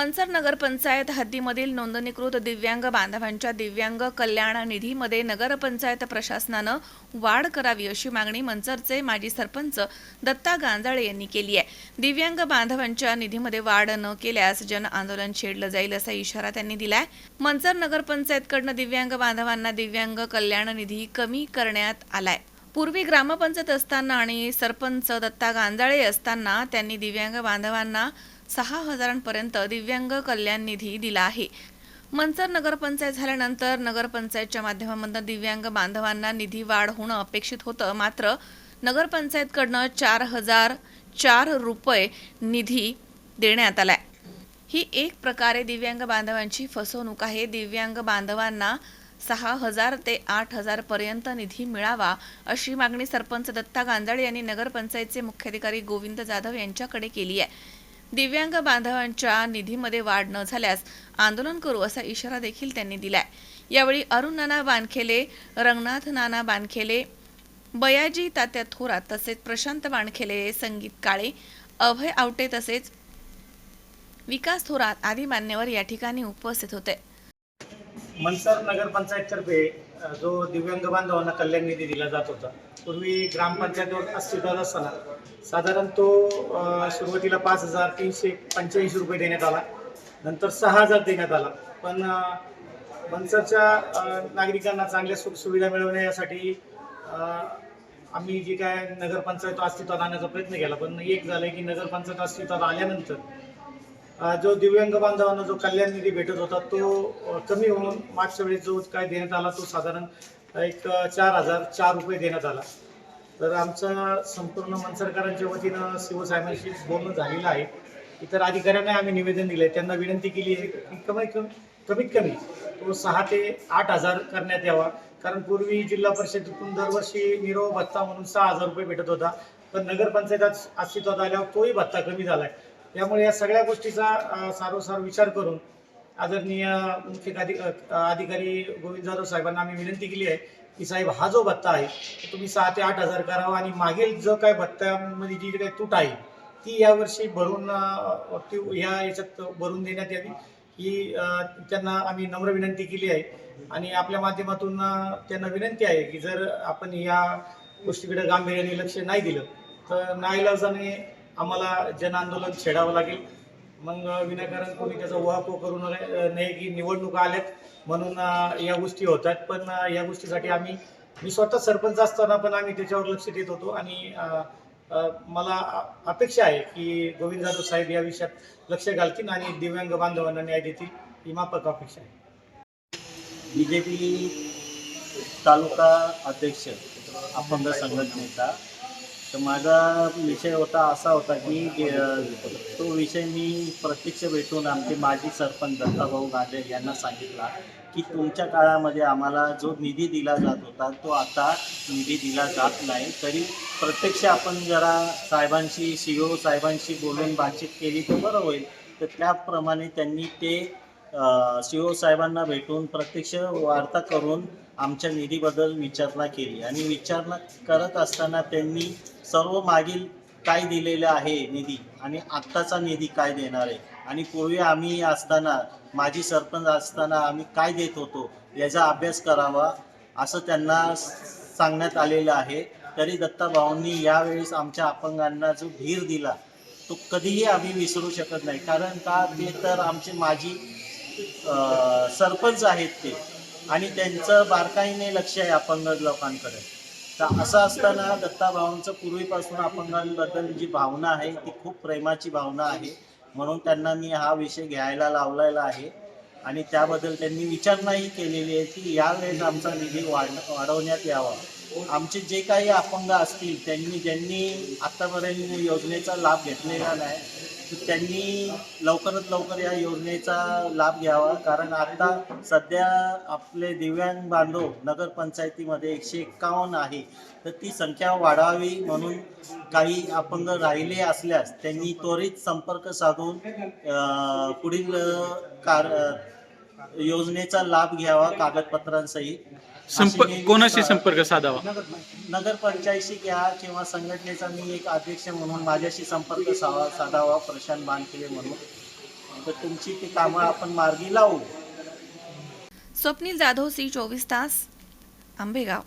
मनसर नगरपंचायत हद्दीमधील नोंदणीकृत दिव्यांग बांधवांच्या दिव्यांग कल्याण निधीमध्ये नगरपंचायत प्रशासनानं वाढ करावी अशी मागणी मनसरचे माजी सरपंच दत्ता गांजाळे यांनी केली आहे। दिव्यांग बांधवांच्या निधीमध्ये वाढ न केल्यास जन आंदोलन छेडलं जाईल असा इशारा त्यांनी दिलाय। मनसर नगरपंचायतकडून दिव्यांग बांधवांना दिव्यांग कल्याण निधी कमी करण्यात आलाय। पूर्वी ग्रामपंचायत असताना आणि सरपंच दत्ता गांजाळे असताना त्यांनी दिव्यांग बांधवांना 6,000 पर्यंत दिव्यांग कल्याण निधी दिला आहे। मनसर नगरपंचायत झाल्यानंतर नगरपंचायतच्या माध्यमातून दिव्यांग बांधवांना निधी वाढ होणं अपेक्षित होतं, मात्र नगरपंचायतकडनं 4,004 रुपये निधी देण्यात आलाय। ही एक प्रकारे दिव्यांग बांधवांची फसवणूक आहे। दिव्यांग बांधवांना 6,000 ते 8,000 पर्यंत निधी मिळावा अशी मागणी सरपंच दत्ता गांजाळे यांनी नगरपंचायतचे मुख्याधिकारी गोविंद जाधव यांच्याकडे केली आहे। दिव्यांग बांधवांच्या निधीमध्ये वाढ न झाल्यास आंदोलन करू असा इशारा देखील त्यांनी दिलाय। यावेळी अरुण नाना बानखेले, रंगनाथ नाना बानखेले, बयाजी तात्या थोरात तसेच प्रशांत बानखेले, संगीत काळे, अभय आवटे तसेच विकास थोरात आदी मान्यवर या ठिकाणी उपस्थित होते। मनसर नगरपंचायततर्फे जो दिव्यांग बांधवांना कल्याण निधी दिला जात होता, पूर्वी ग्रामपंचायतीवर अस्तित्वात असताना साधारण तो सुरुवातीला 5,385 रुपये देण्यात आला, नंतर 6,000 देण्यात आला। पण मनसरच्या नागरिकांना चांगल्या सुखसुविधा मिळवण्यासाठी आम्ही जी काय नगरपंचायत अस्तित्वात आणण्याचा प्रयत्न केला, पण एक झालं की नगरपंचायत अस्तित्वात आल्यानंतर जो दिव्यांग बांधवांना जो कल्याण निधी भेटत होता तो कमी होऊन मागच्या वेळेस जो काय देण्यात आला तो साधारण एक 4,004 रुपये देण्यात आला। तर आमचं संपूर्ण मनसरकरांच्या वतीनं सीओ साहेबांशी बोलणं झालेलं आहे। इतर अधिकाऱ्यांना आम्ही निवेदन दिले, त्यांना विनंती केली आहे की कमीत कमी तो 6,000 ते 8,000 करण्यात यावा। कारण पूर्वी जिल्हा परिषदेतून दरवर्षी निरोप भत्ता म्हणून 6,000 रुपये भेटत होता, पण नगरपंचायत अस्तित्वात आल्यावर तोही भत्ता कमी झाला आहे। त्यामुळे या सगळ्या गोष्टीचा सारोसार विचार करून आदरणीय मुख्य अधिकारी गोविंद जाधव साहेबांना आम्ही विनंती केली आहे की साहेब, हा जो भत्ता आहे तो तुम्ही 6,000 ते 8,000 करावा आणि मागील जो काय भत्त्यामध्ये जी काही तूट आहे ती यावर्षी भरून याच्यात भरून देण्यात यावी ही त्यांना आम्ही नम्र विनंती केली आहे। आणि आपल्या माध्यमातून त्यांना विनंती आहे की जर आपण या गोष्टीकडे गांभीर्याने लक्ष नाही दिलं तर नाईलाजाने आम्हाला जन आंदोलन छेडावं लागेल। मग विनाकारण कोणी त्याचा उहापोह करू नये की निवडणुका आल्यात म्हणून या गोष्टी होतात। पण या गोष्टीसाठी मी स्वतः सरपंच असताना पण आम्ही त्याच्यावर लक्ष देत होतो आणि मला अपेक्षा आहे की गोविंद जाधव साहेब या विषयात लक्ष घालतील आणि दिव्यांग बांधवांना न्याय देतील ही माफक अपेक्षा आहे। बीजेपी तालुका अध्यक्ष अपंग संघटनेचा तर माझा विषय असा होता की तो विषय मी प्रत्यक्ष भेटून आमचे माजी सरपंच दत्ताभाऊ गांजे यांना सांगितला की तुमच्या काळामध्ये आम्हाला जो निधी दिला जात होता तो आता निधी दिला जात नाही। तरी प्रत्यक्ष आपण जरा साहेबांशी CEO साहेबांशी बोलून बातचीत केली तर बरं होईल। तर त्याप्रमाणे त्यांनी ते CEO साहेबांना भेटून प्रत्यक्ष वार्ता करून आमच्या निधीबद्दल विचारणा केली आणि विचारणा करत असताना त्यांनी सर्व मागील काय दिलेलं आहे निधी आणि आत्ताचा निधी काय देणार आहे आणि पूर्वी आम्ही असताना माजी सरपंच असताना आम्ही काय देत होतो याचा अभ्यास करावा असं त्यांना सांगण्यात आलेलं आहे। तरी दत्ताभाऊंनी यावेळेस आमच्या अपंगांना जो धीर दिला तो कधीही आम्ही विसरू शकत नाही। कारण का ते तर आमचे माजी सरपंच आहेत ते आणि त्यांचं बारकाईने लक्ष आहे अपंग लोकांकडे। तर असं असताना दत्ताभाऊंचं पूर्वीपासून अपंगांबद्दल जी भावना आहे ती खूप प्रेमाची भावना आहे, म्हणून त्यांना मी हा विषय घ्यायला लावलेला आहे आणि त्याबद्दल त्यांनी विचारणाही केलेली आहे की यावेळेस आमचा निधी वाढवण्यात यावा। आमचे जे काही अपंग असतील ज्यांनी आत्तापर्यंत योजनेचा लाभ घेतलेला नाही त्यांनी लवकरात लवकर या योजनेचा लाभ घ्यावा। कारण आता सध्या आपले दिव्यांग बांधव नगरपंचायतीमध्ये 151 आहे, तर ती संख्या वाढावी म्हणून काही अपंग राहिले असल्यास त्यांनी त्वरित संपर्क साधून पुढील योजनेचा लाभ घ्यावा कागदपत्रांसहित। कोणाशी संपर्क साधावा? नगरपंचायतीशी घ्या किंवा संघटनेचा मी एक अध्यक्ष म्हणून माझ्याशी संपर्क साधावा प्रशांत बानखेले म्हणून। तर तुमची ती कामं आपण मार्गी लावू. स्वप्नील जाधव, सी 24 तास, आंबेगाव.